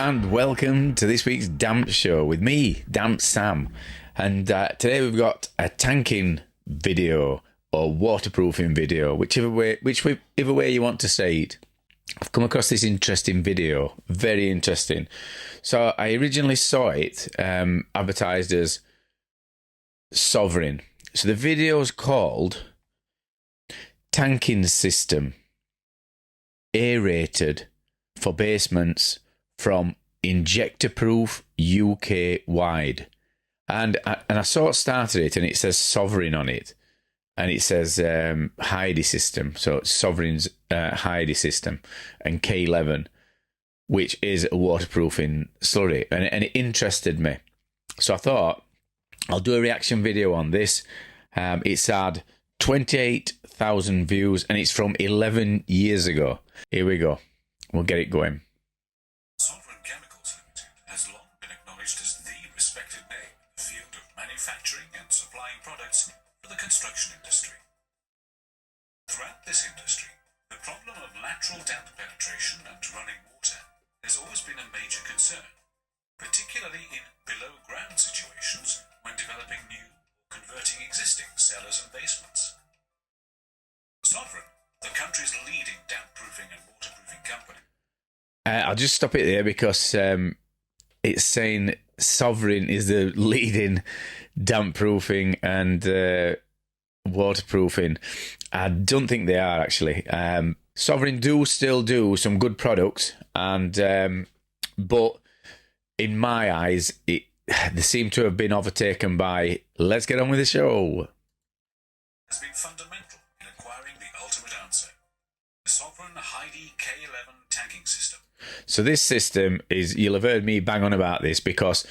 and welcome to this week's Damp Show with me, Dampsam. And today we've got a tanking video or waterproofing video, whichever way you want to say it. I've come across this interesting video, very interesting. So I originally saw it advertised as Sovereign. So the video is called Tanking System Aerated for Basements from Injector-Proof UK Wide. And I saw it started it, and it says Sovereign on it. And it says Heidi system. So it's Sovereign's Heidi system. And K11, which is a waterproofing slurry. And it interested me. So I thought, I'll do a reaction video on this. It's had 28,000 views, and it's from 11 years ago. Here we go. We'll get it going. Sovereign Chemicals Limited has long been acknowledged as the respected name in the field of manufacturing and supplying products for the construction industry. Throughout this industry, the problem of lateral damp penetration and running water has always been a major concern, particularly in below-ground situations when developing new or converting existing cellars and basements. Sovereign, the country's leading damp-proofing and waterproofing company. I'll just stop it there because it's saying Sovereign is the leading damp-proofing and waterproofing. I don't think they are, actually. Sovereign do still do some good products, and but in my eyes, they seem to have been overtaken by Let's Get On With The Show. Has been fundamental in acquiring the ultimate answer. The Sovereign Heidi K11 tanking system. So this system is, you'll have heard me bang on about this because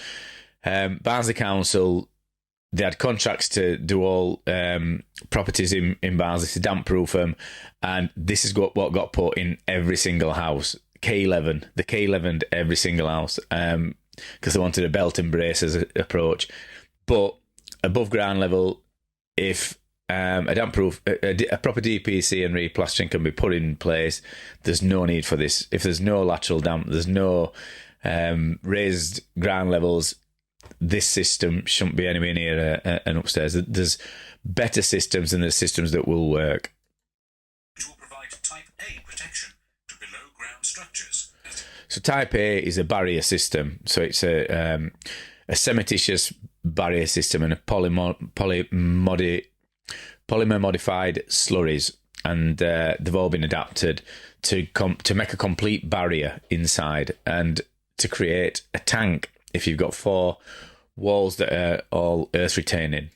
Barnsley Council, they had contracts to do all properties in Barnsley to damp proof them, and this is what got put in every single house. K11, the K11 every single house, because they wanted a belt and braces approach. But above ground level, if a damp proof, a proper DPC and replastering can be put in place, there's no need for this. If there's no lateral damp, there's no raised ground levels, this system shouldn't be anywhere near an upstairs. There's better systems than the systems that will work. Which will provide Type A protection to below ground structures. So Type A is a barrier system. So it's a cementitious barrier system and a polymer modified slurries, and they've all been adapted to make a complete barrier inside and to create a tank if you've got 4 walls that are all earth retaining.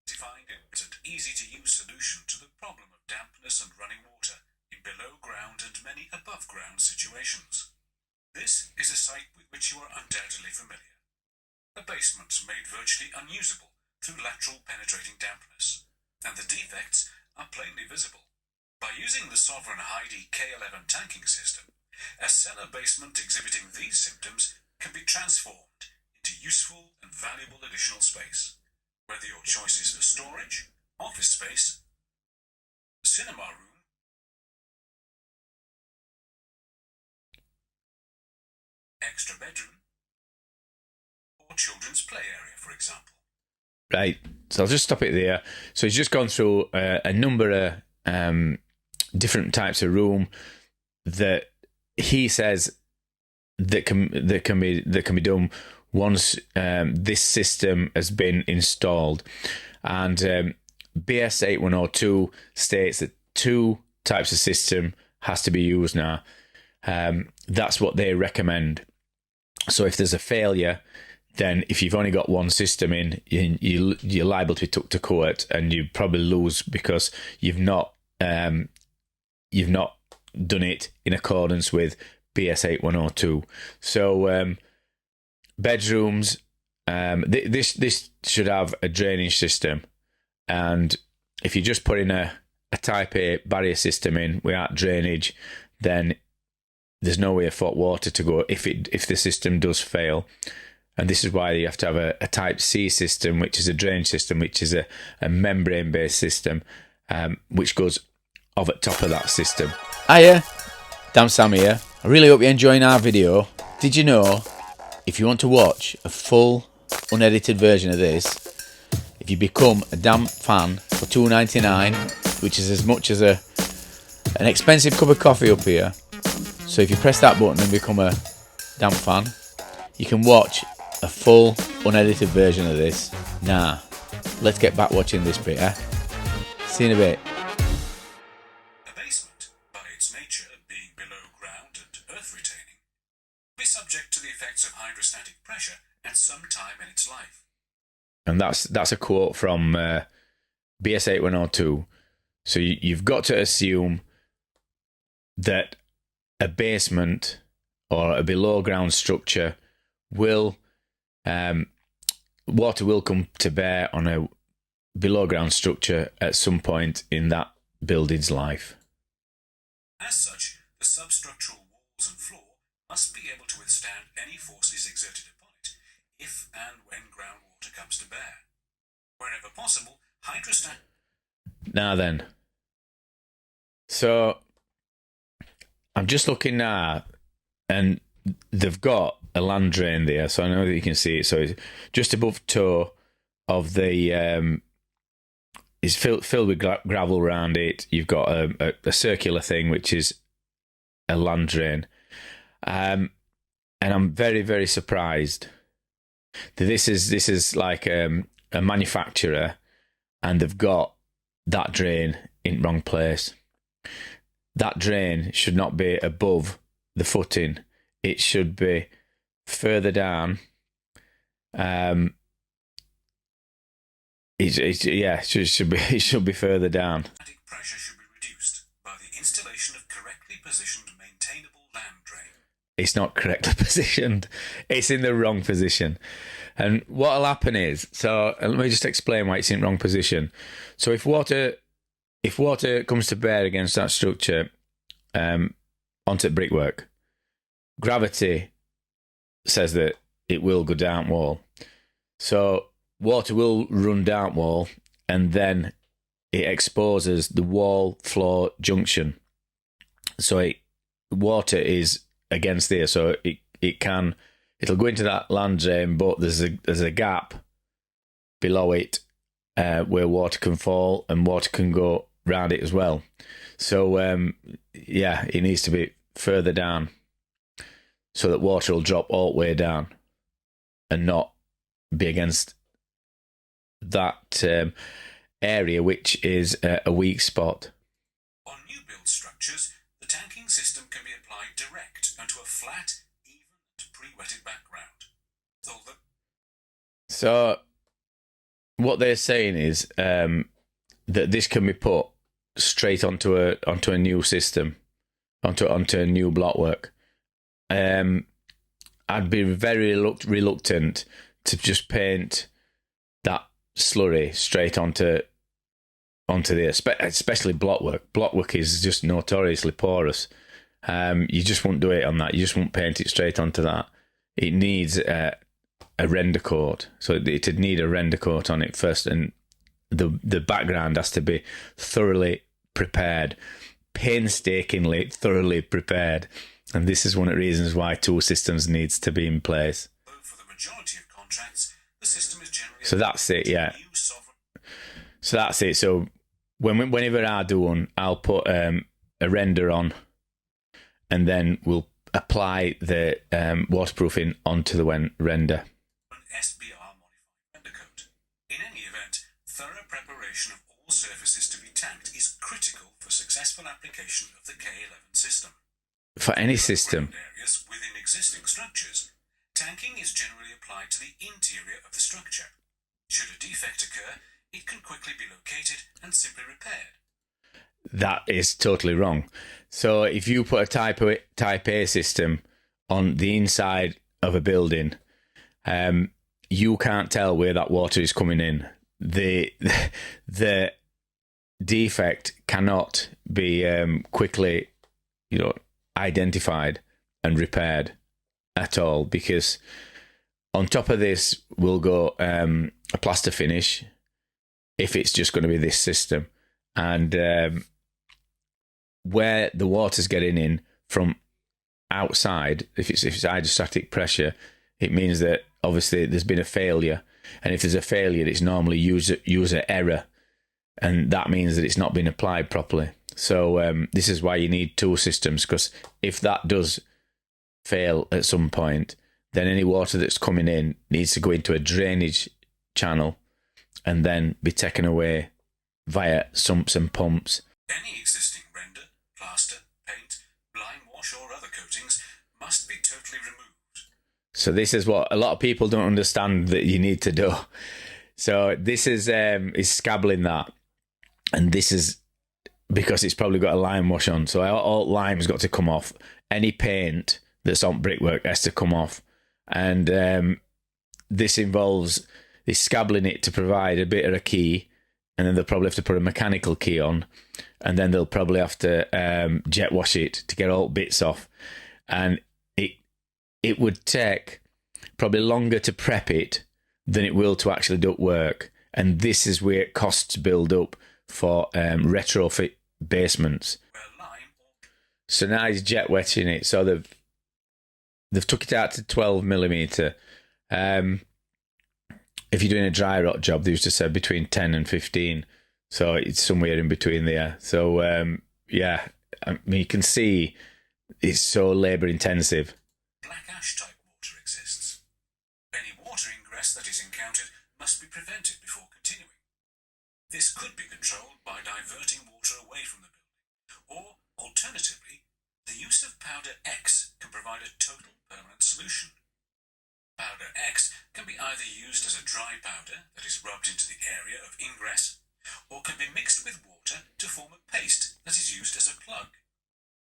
Defined and easy to use solution to the problem of dampness and running water in below ground and many above ground situations. This is a site with which you are undoubtedly familiar. A basement made virtually unusable through lateral penetrating dampness, and the defects are plainly visible. By using the Sovereign Heidi K11 tanking system, a cellar basement exhibiting these symptoms can be transformed into useful and valuable additional space, whether your choice is for storage, office space, cinema room, extra bedroom, or children's play area, for example. Right, so I'll just stop it there. So he's just gone through a number of different types of room that he says that can be done once this system has been installed. And BS 8102 states that 2 types of system has to be used now. That's what they recommend. So if there's a failure, then if you've only got 1 system in, you're liable to be took to court, and you probably lose because you've not done it in accordance with BS 8102. So bedrooms, this should have a drainage system, and if you just put in a Type A barrier system in without drainage, then there's no way for water to go if the system does fail. And this is why you have to have a Type C system, which is a drainage system, which is a membrane-based system, which goes over top of that system. Hiya, Dampsam here. I really hope you're enjoying our video. Did Did you know, if you want to watch a full unedited version of this, if you become a Damp fan for $2.99, which is as much as an expensive cup of coffee up here, so if you press that button and become a Damp fan, you can watch a full unedited version of this. Nah, let's get back watching this bit, eh? See you in a bit. A basement, by its nature being below ground and earth retaining, will be subject to the effects of hydrostatic pressure at some time in its life. And that's a quote from BS 8102. So you've got to assume that a basement or a below ground structure will water will come to bear on a below ground structure at some point in that building's life. As such, the substructural walls and floor must be able to withstand any forces exerted upon it if and when groundwater comes to bear. Wherever possible, hydrostatic... Now then, so I'm just looking now, and they've got a land drain there, so I know that you can see it. So it's just above toe of the it's filled with gravel around it. You've got a circular thing which is a land drain, and I'm very, very surprised that this is like a manufacturer, and they've got that drain in the wrong place. That drain should not be above the footing. It should be further down. It should be further down. Pressure should be reduced by the installation of correctly positioned maintainable land drain. It's not correctly positioned. It's in the wrong position. And what'll happen is, so let me just explain why it's in the wrong position. So if water comes to bear against that structure onto brickwork, gravity says that it will go down wall. So water will run down wall, and then it exposes the wall floor junction. So water is against there, so it'll go into that land drain, but there's a gap below it where water can fall and water can go round it as well. So it needs to be further down so that water will drop all the way down and not be against that area, which is a weak spot. On new build structures, the tanking system can be applied direct onto a flat, even and pre-wetted background. So what they're saying is that this can be put straight onto a new system, onto a new blockwork. I'd be very reluctant to just paint that slurry straight onto there, especially blockwork. Blockwork is just notoriously porous. You just won't do it on that. You just won't paint it straight onto that. It needs a render coat, so it'd need a render coat on it first, and the background has to be thoroughly prepared, painstakingly thoroughly prepared. And this is one of the reasons why two systems needs to be in place. For the majority of contracts, the system is generally... So that's it, yeah. So that's it. So whenever I do one, I'll put a render on, and then we'll apply the waterproofing onto the render. An SBR modified render coat. In any event, thorough preparation of all surfaces to be tanked is critical for successful application of the K11 system. For any system. Areas within existing structures, tanking is generally applied to the interior of the structure. Should a defect occur, it can quickly be located and simply repaired. That is totally wrong. So if you put a type A system on the inside of a building, you can't tell where that water is coming in. The defect cannot be quickly, identified and repaired at all, because on top of this will go a plaster finish if it's just going to be this system, and where the water's getting in from outside, if it's hydrostatic pressure, it means that obviously there's been a failure. And if there's a failure, it's normally user error. And that means that it's not been applied properly. So this is why you need tool systems, because if that does fail at some point, then any water that's coming in needs to go into a drainage channel and then be taken away via sumps and pumps. Any existing render, plaster, paint, lime wash or other coatings must be totally removed. So this is what a lot of people don't understand that you need to do. So this is scabbling that. And this is because it's probably got a lime wash on. So all lime's got to come off. Any paint that's on brickwork has to come off. And this involves scabbling it to provide a bit of a key. And then they'll probably have to put a mechanical key on. And then they'll probably have to jet wash it to get all bits off. And it would take probably longer to prep it than it will to actually do work. And this is where costs build up for retrofit basements. So now he's jet wetting it. So they've took it out to 12 millimetre. If you're doing a dry rot job, they used to say between 10 and 15. So it's somewhere in between there. So yeah, I mean, you can see it's so labour intensive. Black ash type water exists. Any water ingress that is encountered must be prevented before continuing. This could be controlled by diverting water away from the building, or alternatively, the use of powder X can provide a total permanent solution. Powder X can be either used as a dry powder that is rubbed into the area of ingress, or can be mixed with water to form a paste that is used as a plug.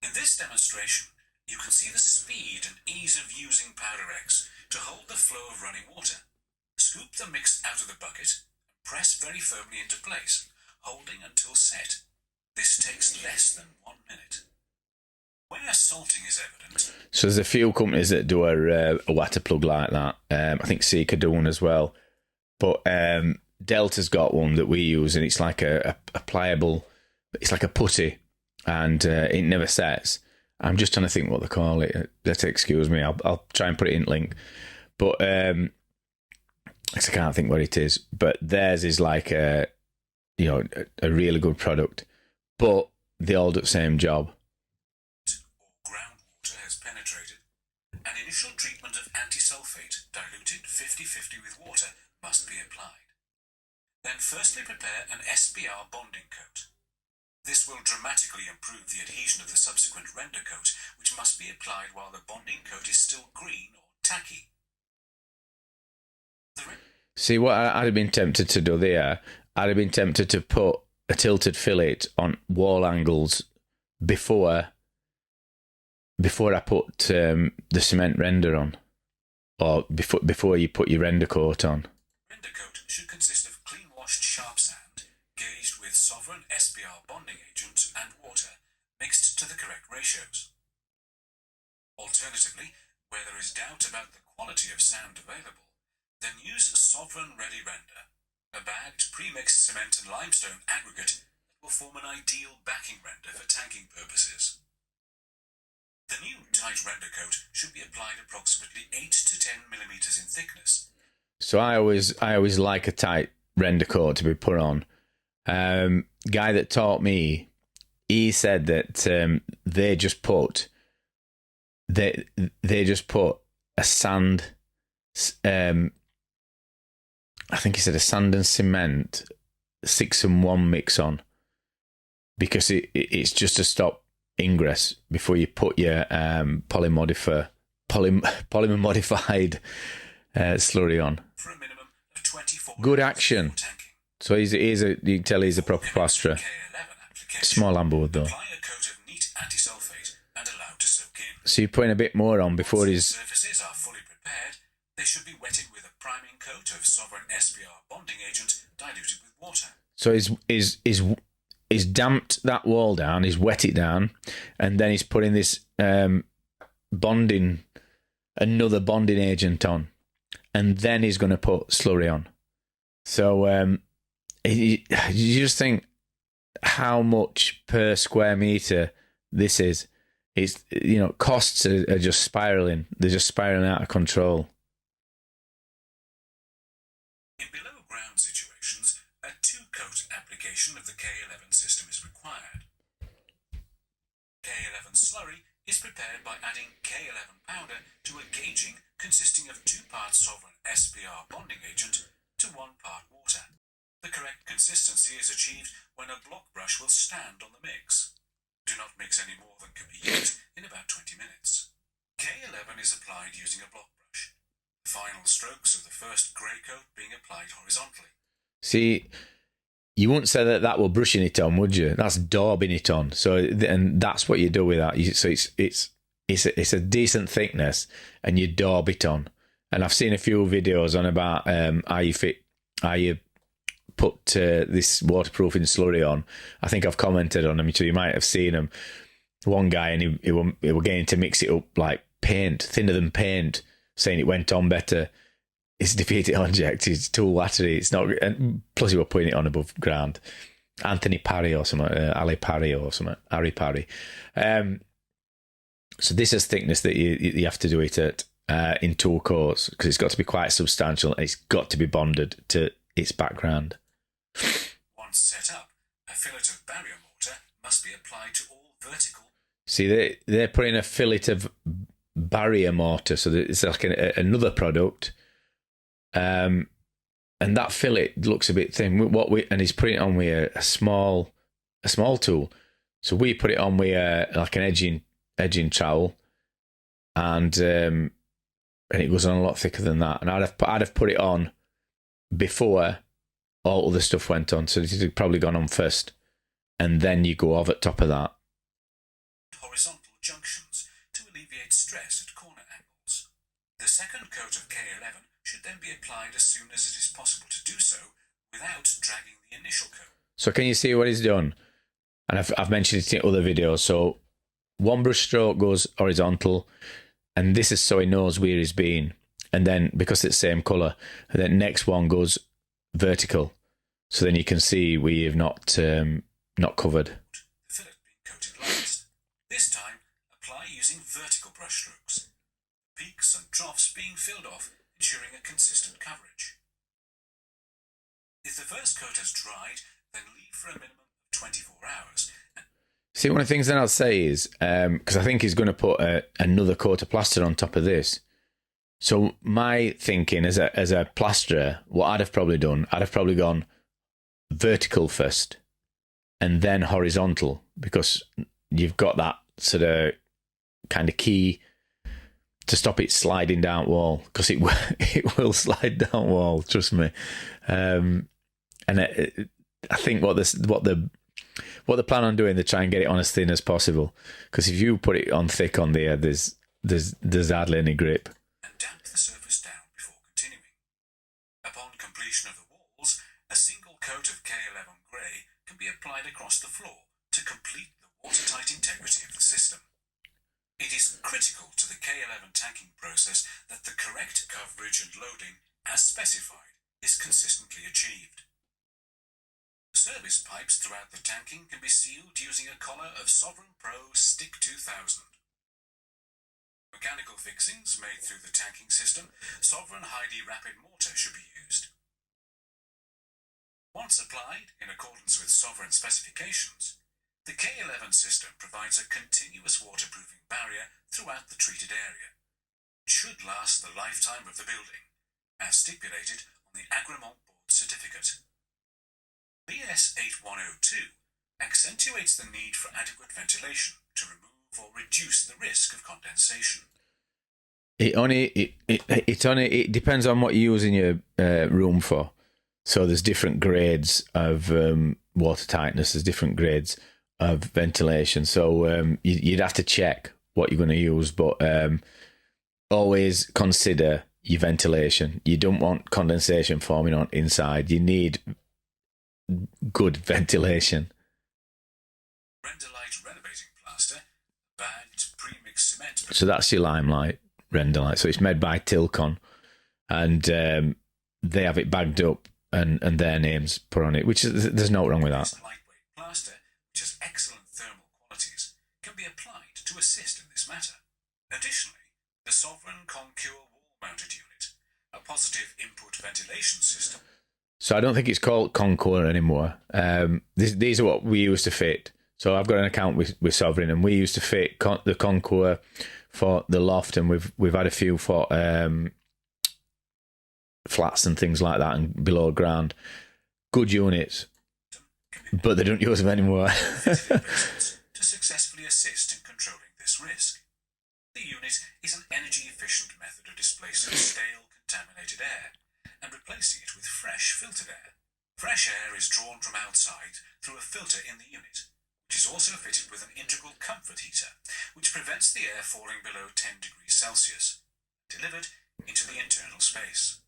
In this demonstration, you can see the speed and ease of using powder X to hold the flow of running water. Scoop the mix out of the bucket and press very firmly into place, holding until set. This takes less than 1 minute. Where salting is evident... So there's a few companies that do a water plug like that. I think Seeker do one as well. But Delta's got one that we use, and it's like a pliable... It's like a putty, and it never sets. I'm just trying to think what they call it. Let's excuse me. I'll try and put it in link. But I can't think what it is. But theirs is like a really good product. But they all do the same job. Groundwater has penetrated. An initial treatment of anti-sulfate diluted 50-50 with water must be applied. Then firstly prepare an SBR bonding coat. This will dramatically improve the adhesion of the subsequent render coat, which must be applied while the bonding coat is still green or tacky. See, what I'd have been tempted to do there, I'd have been tempted to put a tilted fillet on wall angles before I put the cement render on, or before you put your render coat on. Render coat should consist of clean washed sharp sand, gauged with Sovereign SBR bonding agent and water, mixed to the correct ratios. Alternatively, where there is doubt about the quality of sand available, then use a Sovereign Ready Render, a bagged pre-mixed cement and limestone aggregate that will form an ideal backing render for tanking purposes. The new tight render coat should be applied approximately 8 to 10 millimeters in thickness. So I always like a tight render coat to be put on. Guy that taught me, he said that they just put a sand. I think he said a sand and cement 6-in-1 mix on, because it's just to stop ingress before you put your polymer modified slurry on. For a minimum of 24 Good action. So you can tell he's a proper plasterer. Small amberwood though. Apply a coat of neat anti-sulfate and allow to soak in. So you're putting a bit more on before Once he's... the surfaces are fully prepared, they should be wetted with a priming coat of Sovereign SBR bonding agent diluted with water. So he's damped that wall down, he's wet it down, and then he's putting this another bonding agent on, and then he's going to put slurry on. So you just think how much per square metre this is. It's, costs are just spiraling. They're just spiraling out of control. In below ground situations, a 2-coat application of the K11 system is required. K11 slurry is prepared by adding K11 powder to a gauging consisting of 2 parts Sovereign SPR bonding agent to 1 part water. The correct consistency is achieved when a block brush will stand on the mix. Do not mix any more than can be used in about 20 minutes. K11 is applied using a block brush. The final strokes of the first grey coat being applied horizontally. See, you wouldn't say that we're brushing it on, would you? That's daubing it on. So, and that's what you do with that. So it's a decent thickness, and you daub it on. And I've seen a few videos on about how you put this waterproofing slurry on. I think I've commented on them, so you might have seen them. One guy, and he were getting to mix it up like paint, thinner than paint, saying it went on better. It's defeated object. It's tool battery. It's not. And plus, he were putting it on above ground. Anthony Parry or something, Ali Parry or something, Harry Parry. So this is thickness that you have to do it at in 2 coats, because it's got to be quite substantial. And it's got to be bonded to its background. Once set up, a fillet of barrier mortar must be applied to all vertical. See, they're putting a fillet of barrier mortar, so that it's like another product. And that fillet looks a bit thin. And he's putting it on with a small tool. So we put it on with like an edging trowel, and it goes on a lot thicker than that. And I'd have put it on before all other stuff went on, so it had probably gone on first, and then you go over at top of that. Horizontal junctions to alleviate stress at corner angles. The second coat of K11 should then be applied as soon as it is possible to do so without dragging the initial coat. So can you see what he's done? And I've mentioned it in other videos. So 1 brush stroke goes horizontal, and this is so he knows where he's been. And then, because it's the same colour, and then next one goes vertical. So then you can see where you've not covered. The fillet being coated last. This time, apply using vertical brush strokes. Peaks and troughs being filled off, ensuring a consistent coverage. If the first coat has dried, then leave for a minimum of 24 hours. See, one of the things that I'll say is, because I think he's going to put another coat of plaster on top of this. So my thinking as a plasterer, what I'd have probably done, I'd have probably gone vertical first and then horizontal, because you've got that sort of kind of key to stop it sliding down wall, because it will slide down wall, trust me. And I think what they plan on doing, they try and get it on as thin as possible, because if you put it on thick on there, there's hardly any grip. Damp the surface down before continuing. Upon completion of the walls, a single coat of K11 grey can be applied across the floor to complete the watertight integrity of the system. It is critical to the K11 tanking process that the correct coverage and loading, as specified, is consistently achieved. Service pipes throughout the tanking can be sealed using a collar of Sovereign Pro Stick 2000. Mechanical fixings made through the tanking system, Sovereign Heidi Rapid Mortar should be used. Once applied, in accordance with Sovereign specifications, the K11 system provides a continuous waterproofing barrier throughout the treated area. It should last the lifetime of the building, as stipulated on the Agreement Board certificate. BS 8102 accentuates the need for adequate ventilation to remove or reduce the risk of condensation. It depends on what you're using your room for. So there's different grades of water tightness. There's different grades of ventilation. So you'd have to check what you're going to use, but always consider your ventilation. You don't want condensation forming on inside. You need good ventilation. Renderlite renovating plaster, bagged pre-mixed cement. So that's your Limelight Renderlite. So it's made by Tilcon, and they have it bagged up and their names put on it, which is, there's no wrong with that. This lightweight plaster, which has excellent thermal qualities, can be applied to to assist in this matter. Additionally, the Sovereign Concure wall-mounted unit, a positive input ventilation system. So I don't think it's called Concours anymore. These are what we used to fit. So I've got an account with Sovereign, and we used to fit the Concours for the loft, and we've had a few for flats and things like that, and below ground. Good units, but they don't use them anymore. To successfully assist in controlling this risk. The unit is an energy-efficient method of displacing stale, contaminated air and replacing it with fresh, filtered air. Fresh air is drawn from outside through a filter in the unit, which is also fitted with an integral comfort heater, which prevents the air falling below 10 degrees Celsius, delivered into the internal space.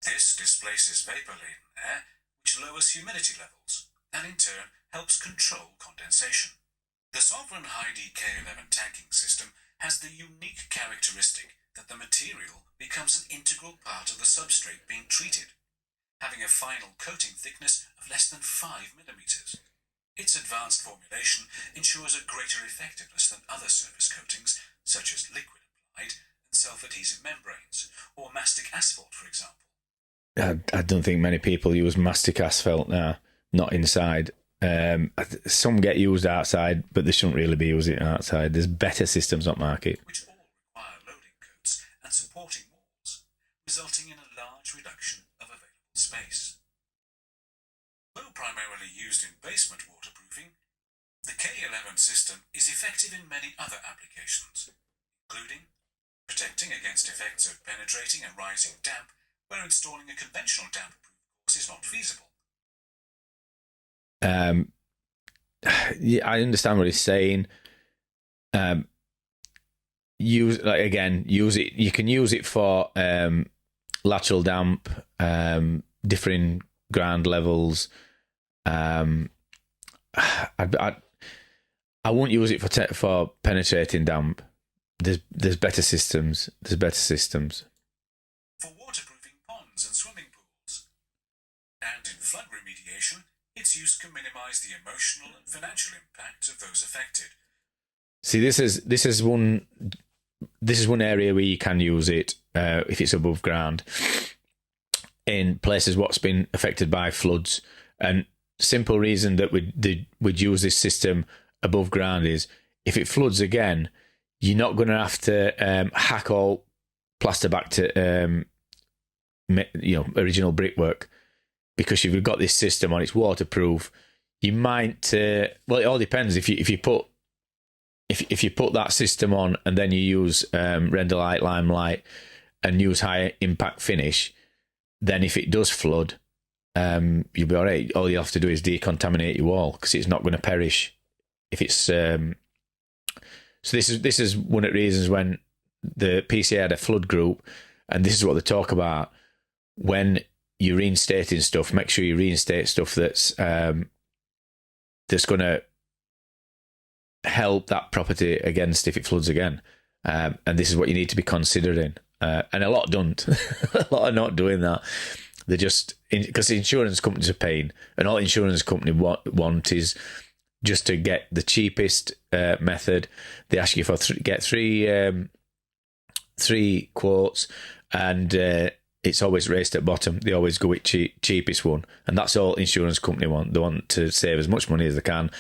This displaces vapour-laden air, which lowers humidity levels, and in turn helps control condensation. The Sovereign Heidi K11 tanking system has the unique characteristic that the material becomes an integral part of the substrate being treated, having a final coating thickness of less than 5 millimeters. Its advanced formulation ensures a greater effectiveness than other surface coatings, such as liquid applied and self-adhesive membranes, or mastic asphalt, for example. I don't think many people use mastic asphalt now, not inside. Some get used outside, but they shouldn't really be using it outside. There's better systems on market. Which all require loading coats and supporting walls, resulting in a large reduction of available space. Though primarily used in basement waterproofing, the K11 system is effective in many other applications, including protecting against effects of penetrating and rising damp where installing a conventional damp-proof course is not feasible. Yeah, I understand what he's saying. Use it. You can use it for lateral damp, differing ground levels. I won't use it for penetrating damp. There's better systems. For waterproofing ponds and swimming pools. And in flood remediation, its use can minimise the emotional and financial impact of those affected. See, this is one area where you can use it if it's above ground in places what's been affected by floods. And simple reason that we'd use this system above ground is if it floods again, you're not going to have to hack all plaster back to original brickwork, because you've got this system on, it's waterproof. You might it all depends. If you put that system on and then you use Renderlite, Limelight, and use high impact finish, then if it does flood, you'll be all right. All you have to do is decontaminate your wall, because it's not going to perish if it's. So this is one of the reasons when the PCA had a flood group, and this is what they talk about when you're reinstating stuff. Make sure you reinstate stuff that's going to help that property against if it floods again. And this is what you need to be considering. And a lot don't. A lot are not doing that. They're just because the insurance companies are paying, and all insurance company want is just to get the cheapest method. They ask you for get three quotes, and it's always raced at bottom. They always go with cheapest one, and that's all insurance company want. They want to save as much money as they can.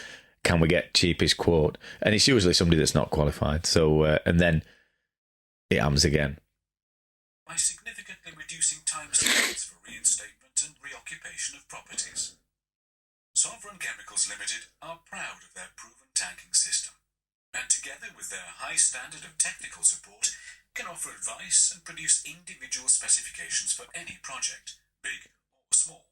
Can we get cheapest quote? And it's usually somebody that's not qualified. So and then it happens again. By significantly reducing timescales for reinstatement and reoccupation of properties. Sovereign Chemicals Limited are proud of their proven tanking system, and together with their high standard of technical support, can offer advice and produce individual specifications for any project, big or small.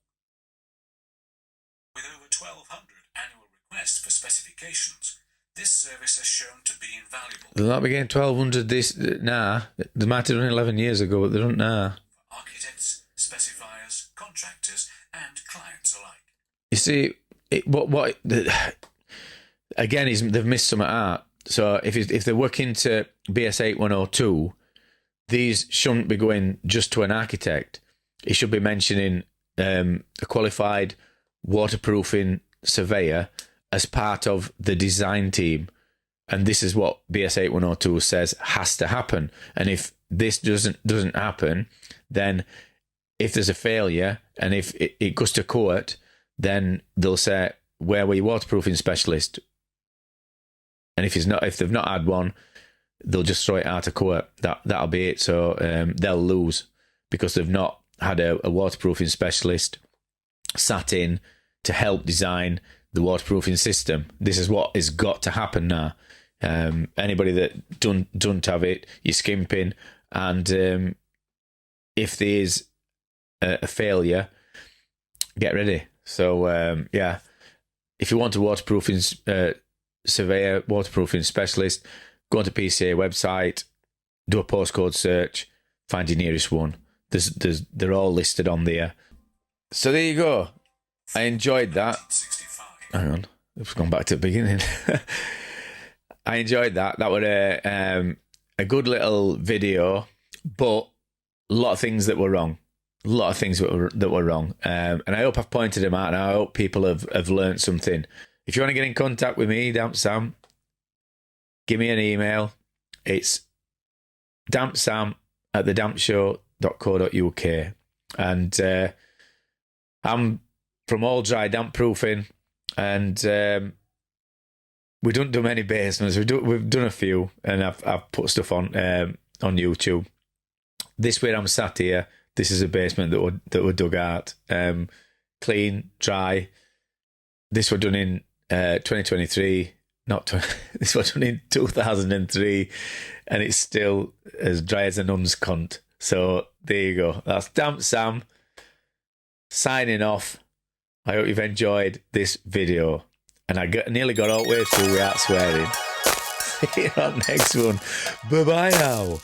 With over 1,200 annual requests for specifications, this service has shown to be invaluable. They'll not be getting 1,200 this now. They might have done 11 years ago, but they don't now. For architects, specifiers, contractors, and clients alike. You see, again is they've missed some out. So if they're working to BS 8102, these shouldn't be going just to an architect. It should be mentioning a qualified waterproofing surveyor as part of the design team, And this is what BS 8102 says has to happen. And if this doesn't happen, then if there's a failure and if it goes to court, then they'll say, where were your waterproofing specialist? And if they've not had one, they'll just throw it out of court. That'll be it. So they'll lose because they've not had a waterproofing specialist sat in to help design the waterproofing system. This is what has got to happen now. Anybody that don't have it, you're skimping. And if there is a failure, get ready. So yeah, if you want a waterproofing surveyor, waterproofing specialist, go onto PCA website, do a postcode search, find your nearest one. They're all listed on there. So there you go. I enjoyed that. Hang on, I've gone back to the beginning. I enjoyed that. That was a good little video, but a lot of things that were wrong. A lot of things that were wrong. And I hope I've pointed them out, and I hope people have learned something. If you want to get in contact with me, Dampsam, give me an email. It's dampsam@thedampshow.co.uk. And I'm from All Dry Damp Proofing, and we don't do many basements. We've done a few, and I've put stuff on YouTube. This way I'm sat here. This is a basement that were dug out, clean, dry. This were done in 2023. This was done in 2003, and it's still as dry as a nun's cunt. So there you go. That's Dampsam signing off. I hope you've enjoyed this video. And I nearly got all the way through without swearing. See you on next one. Bye-bye now.